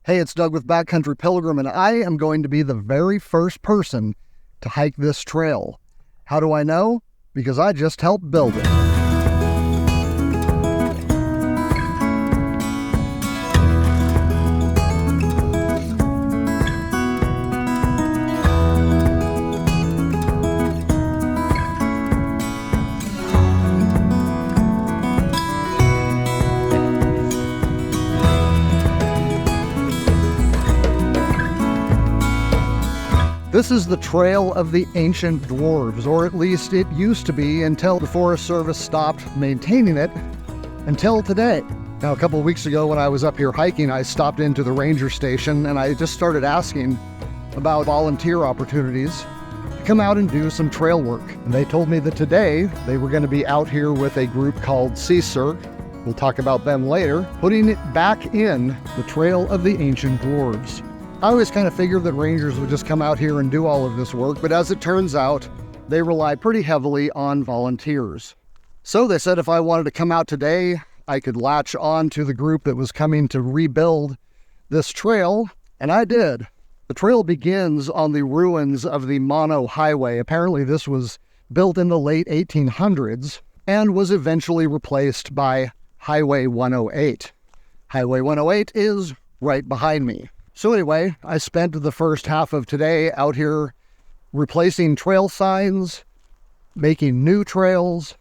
Hey, it's Doug with Backcountry Pilgrim, and I am going to be the very first person to hike this trail. How do I know? Because I just helped build it. This is the Trail of the Ancient Dwarves, or at least it used to be until the Forest Service stopped maintaining it until today. Now, a couple of weeks ago when I was up here hiking, I stopped into the ranger station and I just started asking about volunteer opportunities to come out and do some trail work. And they told me that today they were going to be out here with a group called CSERC. We'll talk about them later, putting it back in the Trail of the Ancient Dwarves. I always kind of figured that rangers would just come out here and do all of this work, but as it turns out, they rely pretty heavily on volunteers. So they said if I wanted to come out today, I could latch on to the group that was coming to rebuild this trail, and I did. The trail begins on the ruins of the Mono Highway. Apparently this was built in the late 1800s and was eventually replaced by Highway 108. Highway 108 is right behind me. So anyway, I spent the first half of today out here replacing trail signs, making new trails,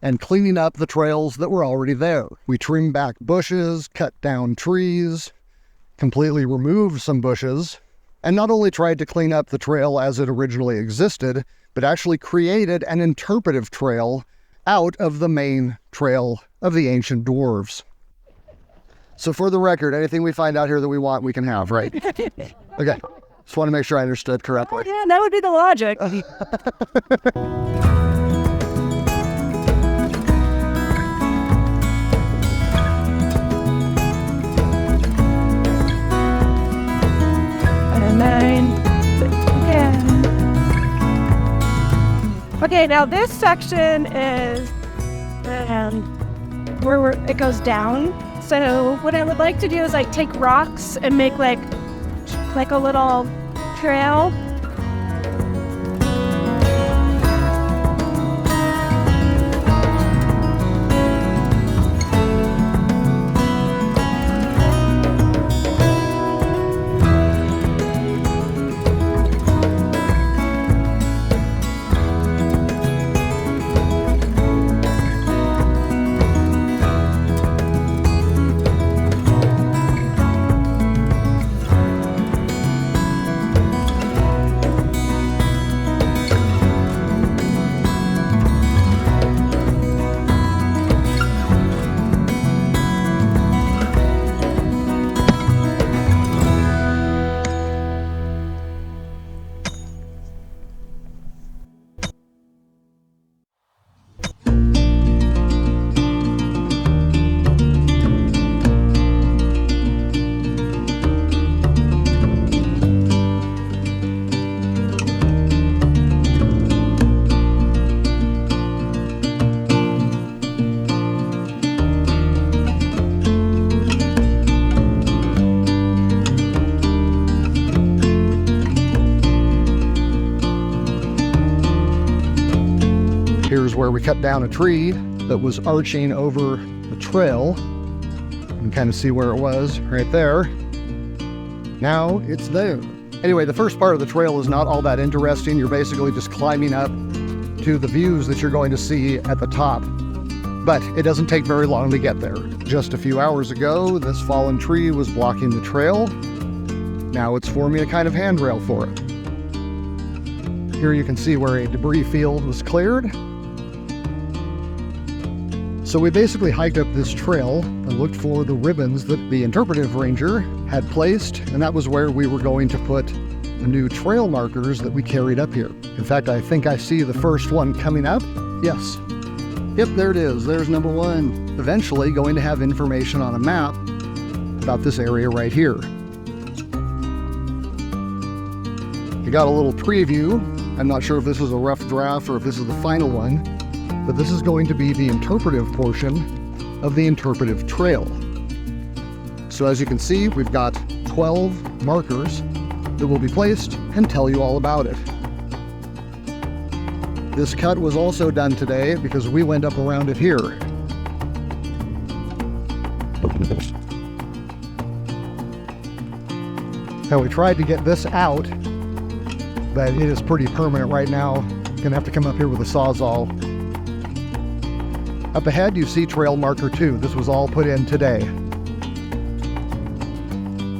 and cleaning up the trails that were already there. We trimmed back bushes, cut down trees, completely removed some bushes, and not only tried to clean up the trail as it originally existed, but actually created an interpretive trail out of the main Trail of the Ancient Dwarves. So for the record, anything we find out here that we want, we can have, right? Okay. Just want to make sure I understood correctly. Oh, yeah, that would be the logic. And then, okay, now this section is where it goes down. So what I would like to do is like take rocks and make like a little trail. Here's where we cut down a tree that was arching over the trail. You can kind of see where it was right there. Now it's there. Anyway, the first part of the trail is not all that interesting. You're basically just climbing up to the views that you're going to see at the top. But it doesn't take very long to get there. Just a few hours ago, this fallen tree was blocking the trail. Now it's forming a kind of handrail for it. Here you can see where a debris field was cleared. So we basically hiked up this trail and looked for the ribbons that the interpretive ranger had placed, and that was where we were going to put the new trail markers that we carried up here. In fact, I think I see the first one coming up. Yes. Yep, there it is. There's number one. Eventually going to have information on a map about this area right here. You got a little preview. I'm not sure if this is a rough draft or if this is the final one, but this is going to be the interpretive portion of the Interpretive Trail. So as you can see, we've got 12 markers that will be placed and tell you all about it. This cut was also done today because we went up around it here. Now we tried to get this out, but it is pretty permanent right now. Gonna have to come up here with a Sawzall. Up ahead you see trail marker 2. This was all put in today.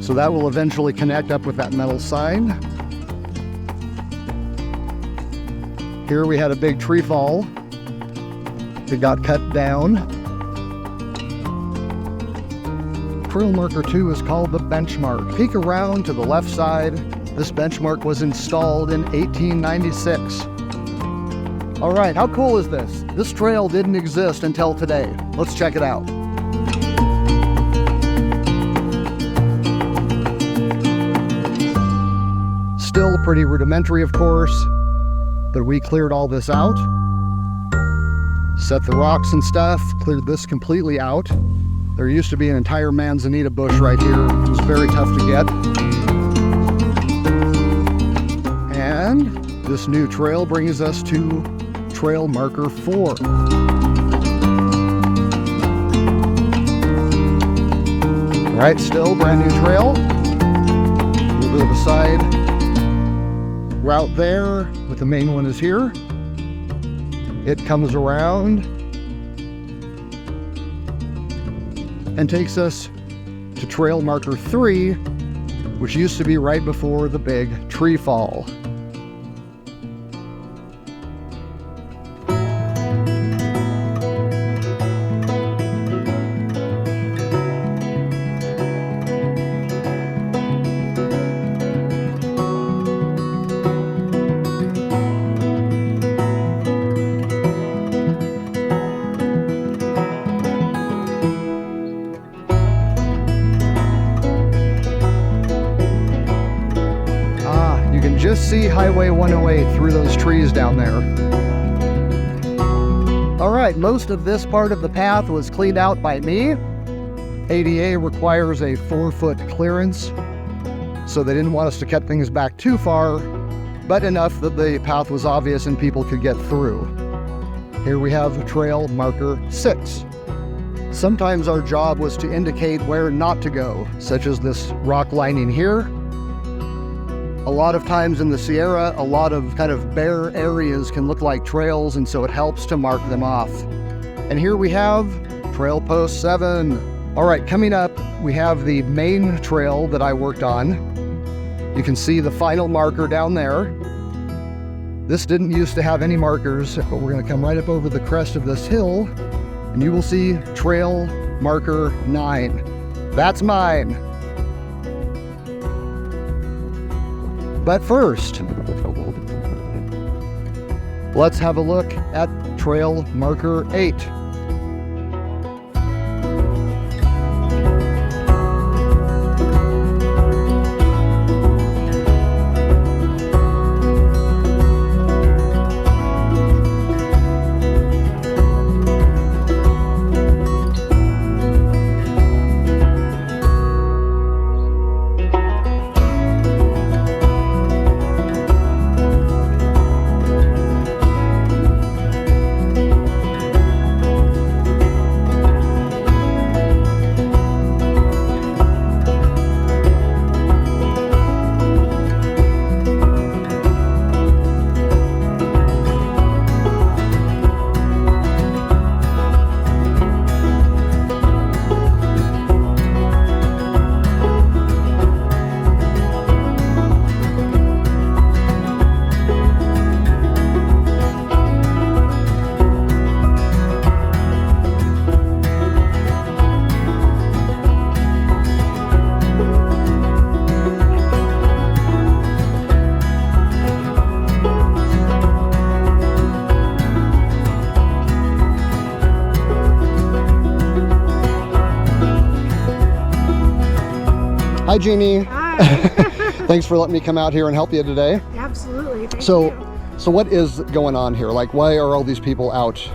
So that will eventually connect up with that metal sign. Here we had a big tree fall. It got cut down. Trail marker 2 is called the benchmark. Peek around to the left side. This benchmark was installed in 1896. All right, how cool is this? This trail didn't exist until today. Let's check it out. Still pretty rudimentary, of course, but we cleared all this out. Set the rocks and stuff, cleared this completely out. There used to be an entire manzanita bush right here. It was very tough to get. And this new trail brings us to trail marker 4. All right, still brand new trail. A little bit of a side route there, but the main one is here. It comes around and takes us to trail marker 3, which used to be right before the big tree fall. Just see Highway 108 through those trees down there. All right, most of this part of the path was cleaned out by me. ADA requires a 4-foot clearance, so they didn't want us to cut things back too far, but enough that the path was obvious and people could get through. Here we have trail marker 6. Sometimes our job was to indicate where not to go, such as this rock lining here. A lot of times in the Sierra, a lot of kind of bare areas can look like trails, and so it helps to mark them off. And here we have trail post 7. All right, coming up, we have the main trail that I worked on. You can see the final marker down there. This didn't used to have any markers, but we're gonna come right up over the crest of this hill, and you will see trail marker 9. That's mine. But first, let's have a look at trail marker 8. Hi, Jeannie. Hi. Thanks for letting me come out here and help you today. Absolutely. Thank So you. what is going on here? Like, why are all these people out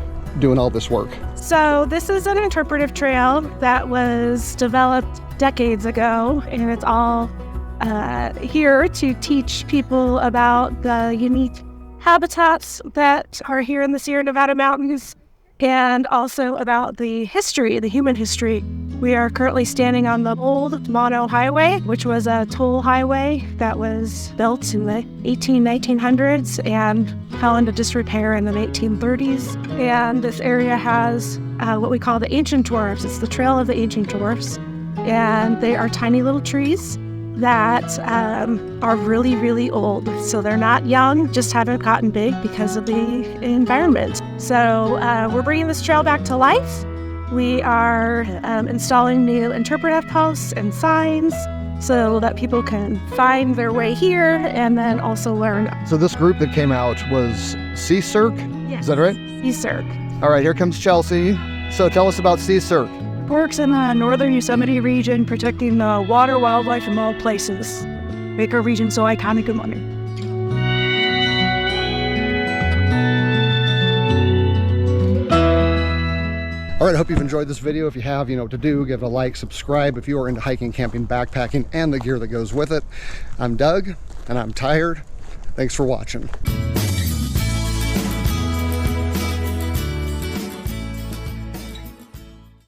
doing all this work? So this is an interpretive trail that was developed decades ago, and it's all here to teach people about the unique habitats that are here in the Sierra Nevada mountains, and also about the history, the human history. We are currently standing on the old Mono Highway, which was a toll highway that was built in the 1900s and fell into disrepair in the 1830s. And this area has what we call the Ancient Dwarfs. It's the Trail of the Ancient Dwarfs. And they are tiny little trees that are really, really old. So they're not young, just haven't gotten big because of the environment. So we're bringing this trail back to life. We are installing new interpretive posts and signs so that people can find their way here and then also learn. So this group that came out was CSERC? Yes. Is that right? CSERC. All right, here comes Chelsea. So tell us about CSERC. Works in the northern Yosemite region, protecting the water, wildlife, and all places. Make our region so iconic and wonderful. All right, I hope you've enjoyed this video. If you have, you know what to do. Give it a like, subscribe if you are into hiking, camping, backpacking, and the gear that goes with it. I'm Doug, and I'm tired. Thanks for watching.